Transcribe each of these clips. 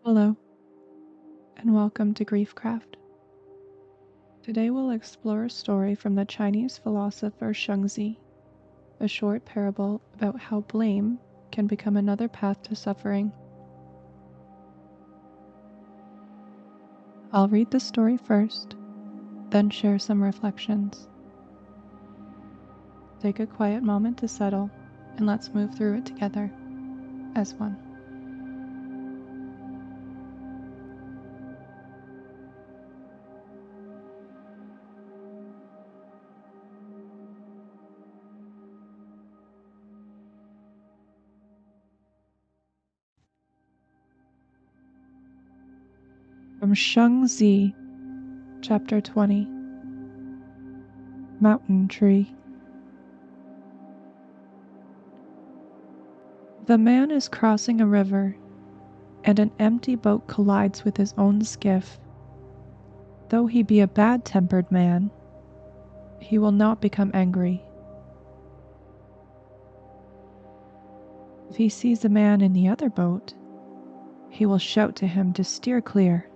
Hello, and welcome to Griefcraft. Today we'll explore a story from the Chinese philosopher Shengzi, a short parable about how blame can become another path to suffering. I'll read the story first, then share some reflections. Take a quiet moment to settle, and let's move through it together as one. From Shengzi, Chapter 20, Mountain Tree. The man is crossing a river, and an empty boat collides with his own skiff. Though he be a bad-tempered man, he will not become angry. If he sees a man in the other boat, he will shout to him to steer clear.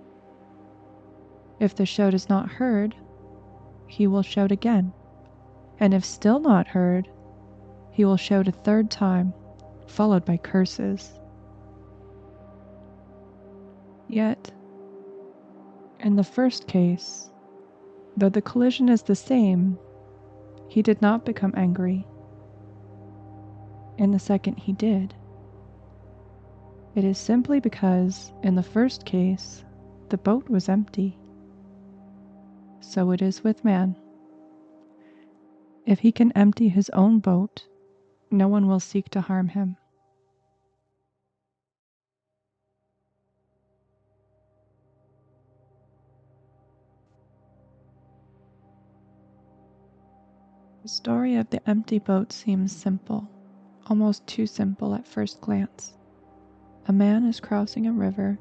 If the shout is not heard, he will shout again, and if still not heard, he will shout a third time, followed by curses. Yet, in the first case, though the collision is the same, he did not become angry. In the second, he did. It is simply because, in the first case, the boat was empty. So it is with man. If he can empty his own boat, no one will seek to harm him. The story of the empty boat seems simple, almost too simple at first glance. A man is crossing a river,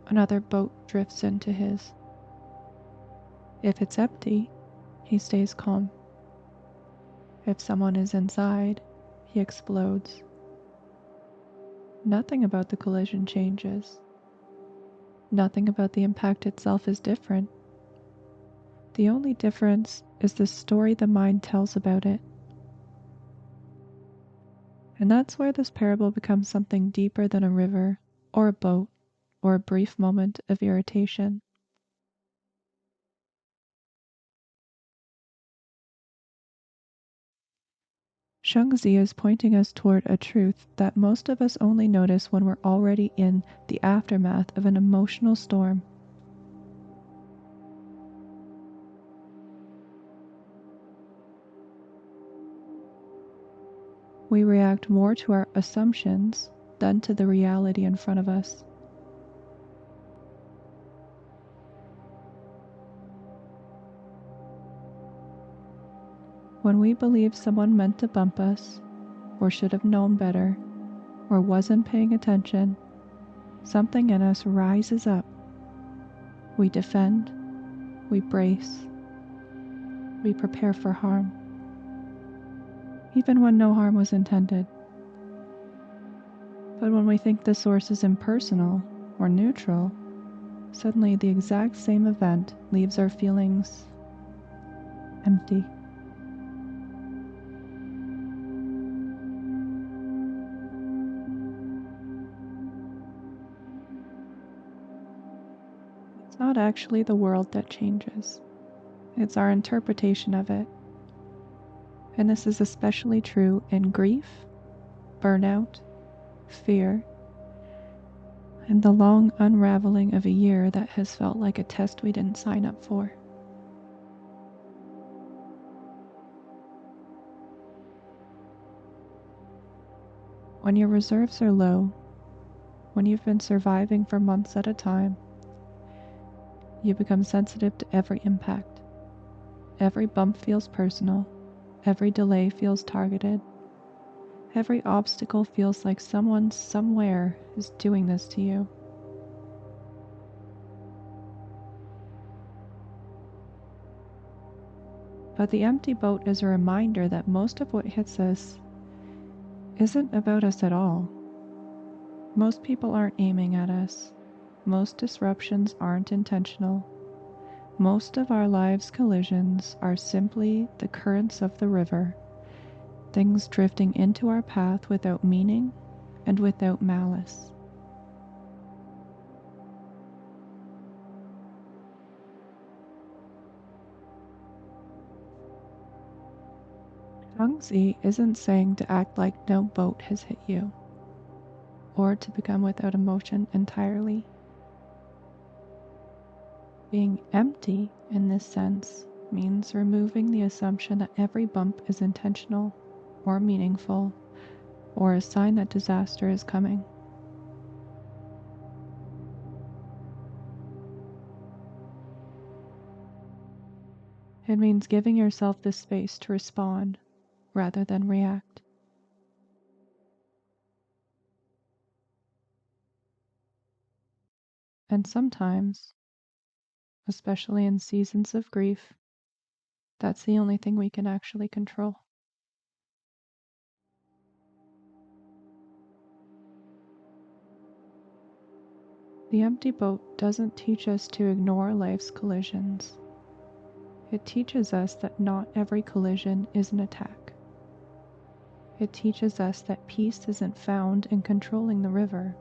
another boat drifts into his. If it's empty, he stays calm. If someone is inside, he explodes. Nothing about the collision changes. Nothing about the impact itself is different. The only difference is the story the mind tells about it. And that's where this parable becomes something deeper than a river, or a boat, or a brief moment of irritation. Shengzi is pointing us toward a truth that most of us only notice when we're already in the aftermath of an emotional storm. We react more to our assumptions than to the reality in front of us. When we believe someone meant to bump us, or should have known better, or wasn't paying attention, something in us rises up. We defend, we brace, we prepare for harm, even when no harm was intended. But when we think the source is impersonal or neutral, suddenly the exact same event leaves our feelings empty. It's not actually the world that changes. It's our interpretation of it. And this is especially true in grief, burnout, fear, and the long unraveling of a year that has felt like a test we didn't sign up for. When your reserves are low, when you've been surviving for months at a time, you become sensitive to every impact. Every bump feels personal. Every delay feels targeted. Every obstacle feels like someone somewhere is doing this to you. But the empty boat is a reminder that most of what hits us isn't about us at all. Most people aren't aiming at us. Most disruptions aren't intentional. Most of our lives' collisions are simply the currents of the river, things drifting into our path without meaning and without malice. Zhuangzi isn't saying to act like no boat has hit you, or to become without emotion entirely. Being empty in this sense means removing the assumption that every bump is intentional or meaningful or a sign that disaster is coming. It means giving yourself the space to respond rather than react. And sometimes, especially in seasons of grief, that's the only thing we can actually control. The empty boat doesn't teach us to ignore life's collisions. It teaches us that not every collision is an attack. It teaches us that peace isn't found in controlling the river.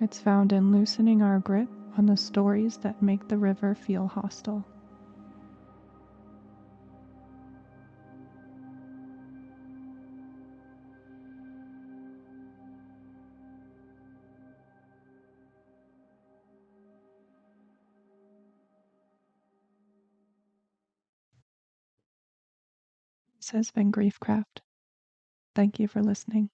It's found in loosening our grip on the stories that make the river feel hostile. This has been Griefcraft. Thank you for listening.